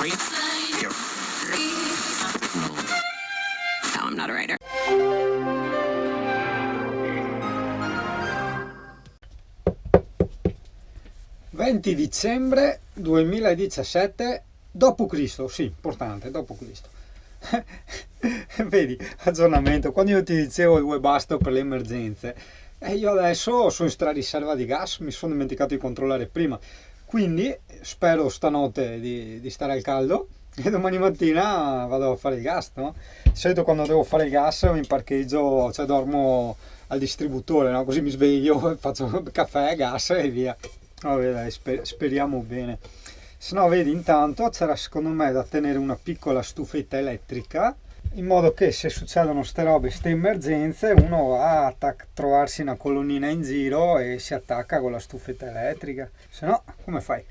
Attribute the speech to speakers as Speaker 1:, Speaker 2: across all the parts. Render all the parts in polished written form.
Speaker 1: No, I'm not a writer.
Speaker 2: 20 dicembre 2017 d.C., sì, importante, d.C. Vedi, aggiornamento, quando io ti dicevo il webasto per le emergenze, io adesso sono in strada di riserva di gas, mi sono dimenticato di controllare prima, quindi spero stanotte di stare al caldo e domani mattina vado a fare il gas, no? Di solito quando devo fare il gas mi parcheggio, cioè dormo al distributore, no? Così mi sveglio, faccio caffè, gas e via. Vabbè, dai, speriamo bene. Se no, vedi, intanto c'era secondo me da tenere una piccola stufetta elettrica, in modo che se succedono ste robe, ste emergenze, uno va a trovarsi una colonnina in giro e si attacca con la stufetta elettrica. Se no, come fai?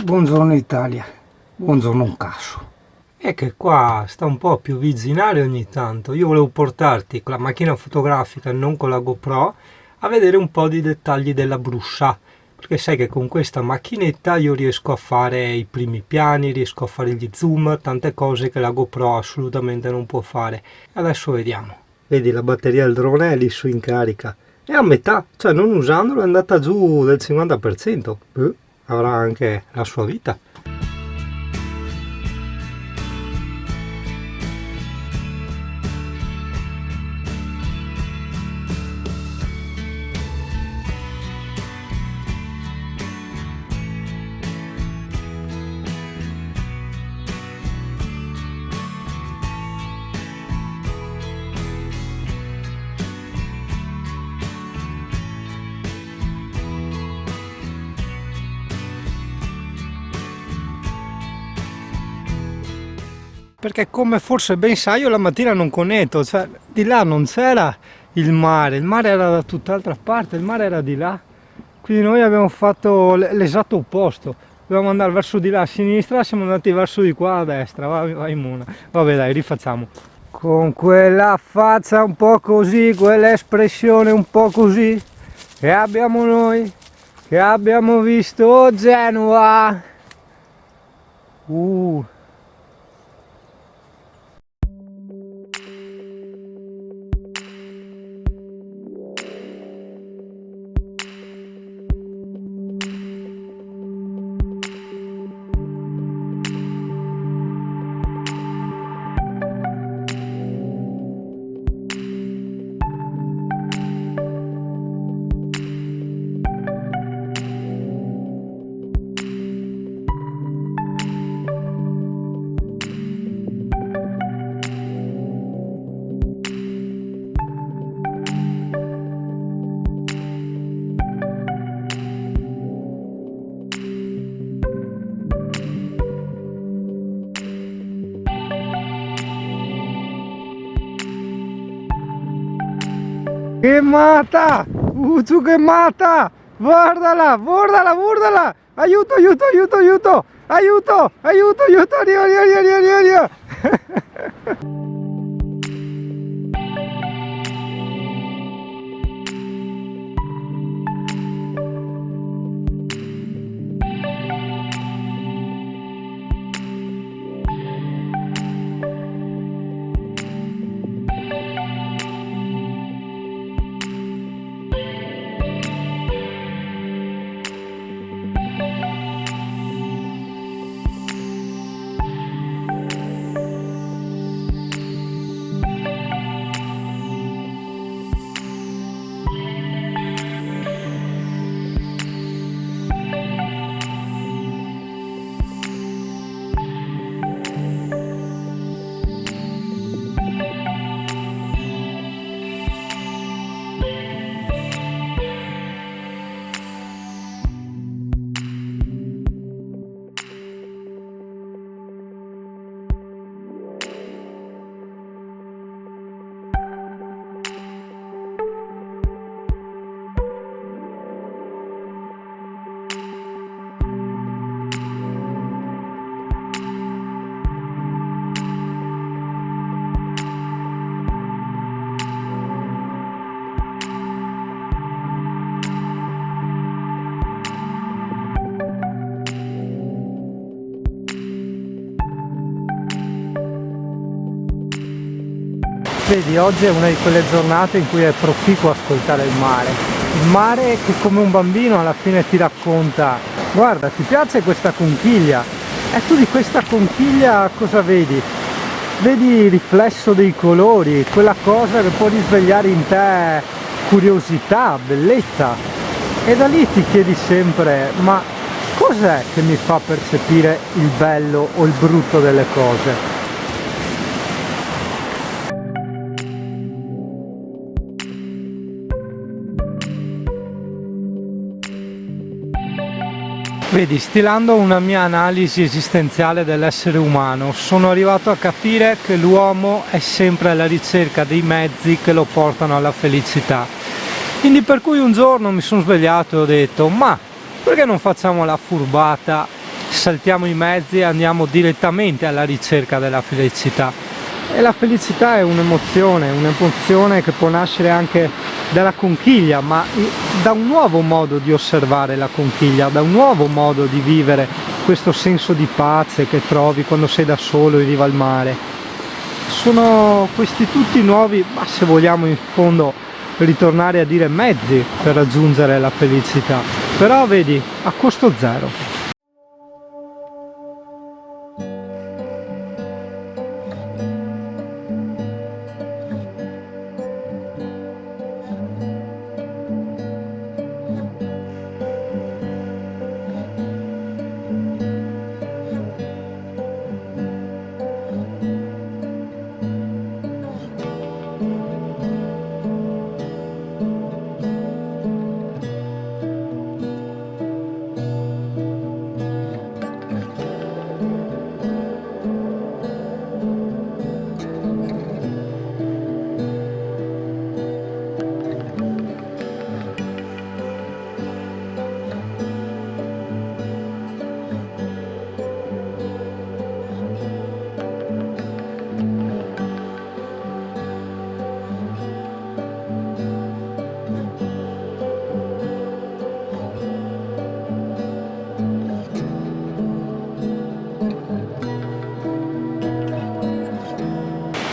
Speaker 2: Buongiorno Italia, buongiorno un caso. È che qua sta un po' più vizinare ogni tanto. Io volevo portarti con la macchina fotografica, non con la GoPro, a vedere un po' di dettagli della Bruscia, perché sai che con questa macchinetta io riesco a fare i primi piani, riesco a fare gli zoom, tante cose che la GoPro assolutamente non può fare. Adesso vediamo. Vedi, la batteria del drone è lì su in carica. È a metà, cioè non usandolo è andata giù del 50%. Avrà anche la sua vita. Perché come forse ben sai io la mattina non connetto, cioè di là non c'era il mare era da tutt'altra parte, il mare era di là, quindi noi abbiamo fatto l'esatto opposto, dovevamo andare verso di là a sinistra, siamo andati verso di qua a destra, vai Mona, vabbè dai rifacciamo. Con quella faccia un po' così, quell'espressione un po' così, che abbiamo noi, che abbiamo visto Genova. Che mata! Ucciu che mata! Guardala, guardala, guardala! Aiuto, aiuto, aiuto, aiuto! Aiuto, aiuto, aiuto! Arriva, arriva, arriva, arriva, arriva!
Speaker 3: Vedi, oggi è una di quelle giornate in cui è proficuo ascoltare il mare che come un bambino alla fine ti racconta: guarda, ti piace questa conchiglia? E tu di questa conchiglia cosa vedi? Vedi il riflesso dei colori, quella cosa che può risvegliare in te curiosità, bellezza, e da lì ti chiedi sempre: ma cos'è che mi fa percepire il bello o il brutto delle cose? Vedi, stilando una mia analisi esistenziale dell'essere umano, sono arrivato a capire che l'uomo è sempre alla ricerca dei mezzi che lo portano alla felicità. Quindi per cui un giorno mi sono svegliato e ho detto: ma perché non facciamo la furbata, saltiamo i mezzi e andiamo direttamente alla ricerca della felicità? E la felicità è un'emozione che può nascere anche dalla conchiglia, ma da un nuovo modo di osservare la conchiglia, da un nuovo modo di vivere questo senso di pace che trovi quando sei da solo in riva al mare. Sono questi tutti nuovi, ma se vogliamo in fondo ritornare a dire mezzi per raggiungere la felicità, però vedi, a costo zero.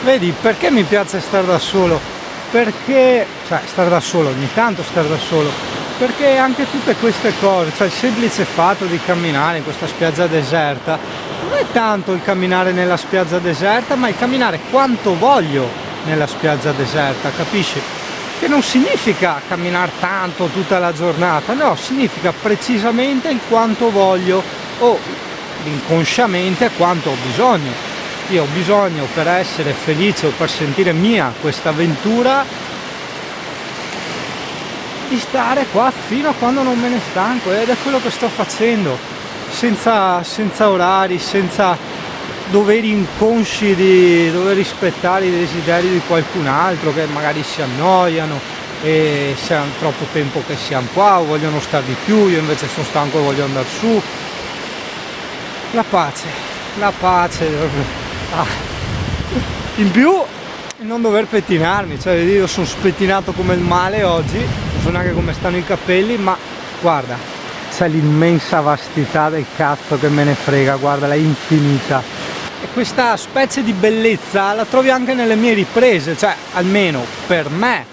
Speaker 3: Vedi, perché mi piace stare da solo? Perché, stare da solo, ogni tanto stare da solo, perché anche tutte queste cose, il semplice fatto di camminare in questa spiaggia deserta, non è tanto il camminare nella spiaggia deserta, ma il camminare quanto voglio nella spiaggia deserta, capisci? Che non significa camminare tanto tutta la giornata, no, significa precisamente il quanto voglio o inconsciamente quanto ho bisogno. Io ho bisogno, per essere felice o per sentire mia questa avventura, di stare qua fino a quando non me ne stanco, ed è quello che sto facendo, senza orari, senza doveri inconsci di dover rispettare i desideri di qualcun altro che magari si annoiano e se hanno troppo tempo che siamo qua o vogliono stare di più, io invece sono stanco e voglio andare su. La pace. In più non dover pettinarmi, io sono spettinato come il male oggi, non so neanche come stanno i capelli, ma guarda, c'è l'immensa vastità del cazzo che me ne frega, guarda, è infinita. E questa specie di bellezza la trovi anche nelle mie riprese, almeno per me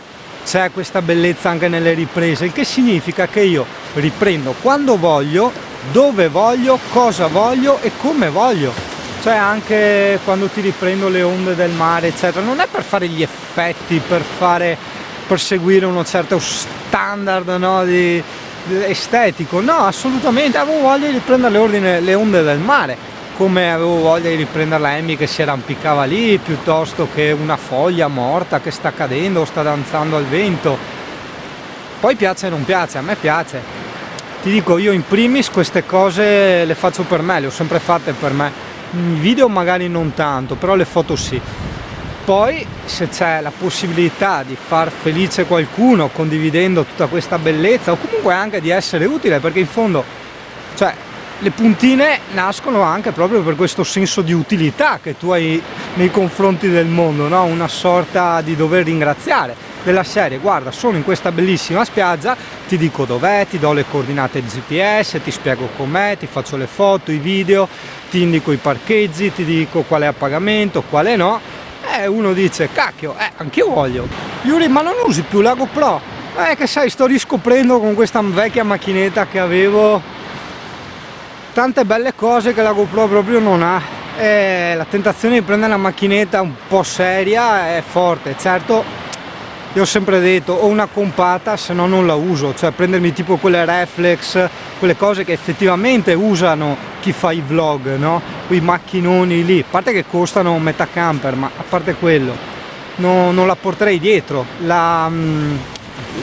Speaker 3: c'è questa bellezza anche nelle riprese, il che significa che io riprendo quando voglio, dove voglio, cosa voglio e come voglio. Anche quando ti riprendo le onde del mare, eccetera, non è per fare gli effetti, per seguire uno certo standard, no, estetico, no, assolutamente. Avevo voglia di riprendere le onde del mare, come avevo voglia di riprendere la Amy che si arrampicava lì, piuttosto che una foglia morta che sta cadendo o sta danzando al vento. Poi piace o non piace, a me piace. Ti dico, io in primis queste cose le faccio per me, le ho sempre fatte per me. I video magari non tanto, però le foto sì. Poi se c'è la possibilità di far felice qualcuno condividendo tutta questa bellezza, o comunque anche di essere utile, perché in fondo le puntine nascono anche proprio per questo senso di utilità che tu hai nei confronti del mondo, no? Una sorta di dover ringraziare, della serie: guarda, sono in questa bellissima spiaggia, ti dico dov'è, ti do le coordinate GPS, ti spiego com'è, ti faccio le foto, i video, ti indico i parcheggi, ti dico qual è a pagamento, quale no. uno dice, cacchio, anch'io voglio. Yuri, ma non usi più la GoPro? Che sai, sto riscoprendo con questa vecchia macchinetta che avevo tante belle cose che la GoPro proprio non ha. La tentazione di prendere una macchinetta un po' seria è forte. Certo, io ho sempre detto, ho una compatta, se no non la uso, cioè prendermi tipo quelle reflex, quelle cose che effettivamente usano chi fa i vlog, no? Quei macchinoni lì, a parte che costano metà camper, ma a parte quello non la porterei dietro.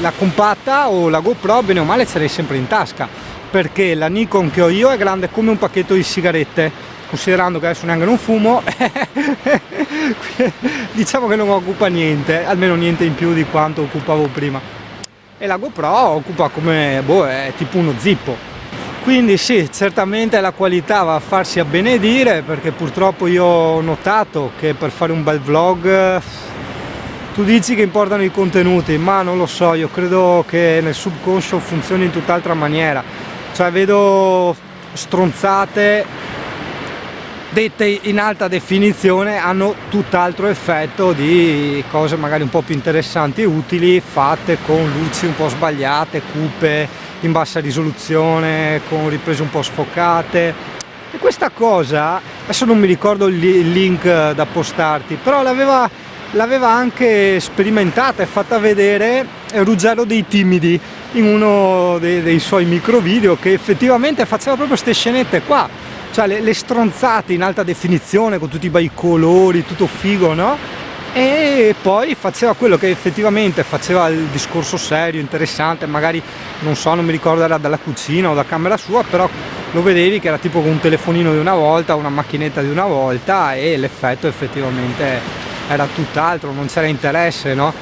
Speaker 3: La compatta o la GoPro bene o male ce l'hai sempre in tasca, perché la Nikon che ho io è grande come un pacchetto di sigarette, considerando che adesso neanche non fumo. Diciamo che non occupa niente, almeno niente in più di quanto occupavo prima, e la GoPro occupa come, è tipo uno zippo. Quindi sì, certamente la qualità va a farsi a benedire, perché purtroppo io ho notato che per fare un bel vlog tu dici che importano i contenuti, ma non lo so, io credo che nel subconscio funzioni in tutt'altra maniera. Cioè vedo stronzate dette in alta definizione hanno tutt'altro effetto di cose magari un po' più interessanti e utili, fatte con luci un po' sbagliate, cupe, in bassa risoluzione, con riprese un po' sfocate. E questa cosa, adesso non mi ricordo il link da postarti, però l'aveva anche sperimentata e fatta vedere Ruggero dei Timidi in uno dei suoi micro video, che effettivamente faceva proprio queste scenette qua, cioè le stronzate in alta definizione con tutti i bei colori, tutto figo, no? E poi faceva quello che effettivamente faceva il discorso serio, interessante, magari non so, non mi ricordo, era dalla cucina o da camera sua, però lo vedevi che era tipo con un telefonino di una volta, una macchinetta di una volta, e l'effetto effettivamente era tutt'altro, non c'era interesse, no?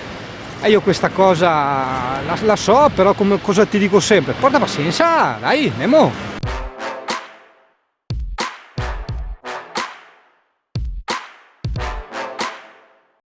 Speaker 3: E io questa cosa la so, però come cosa ti dico sempre? Porta pazienza, dai, Nemo!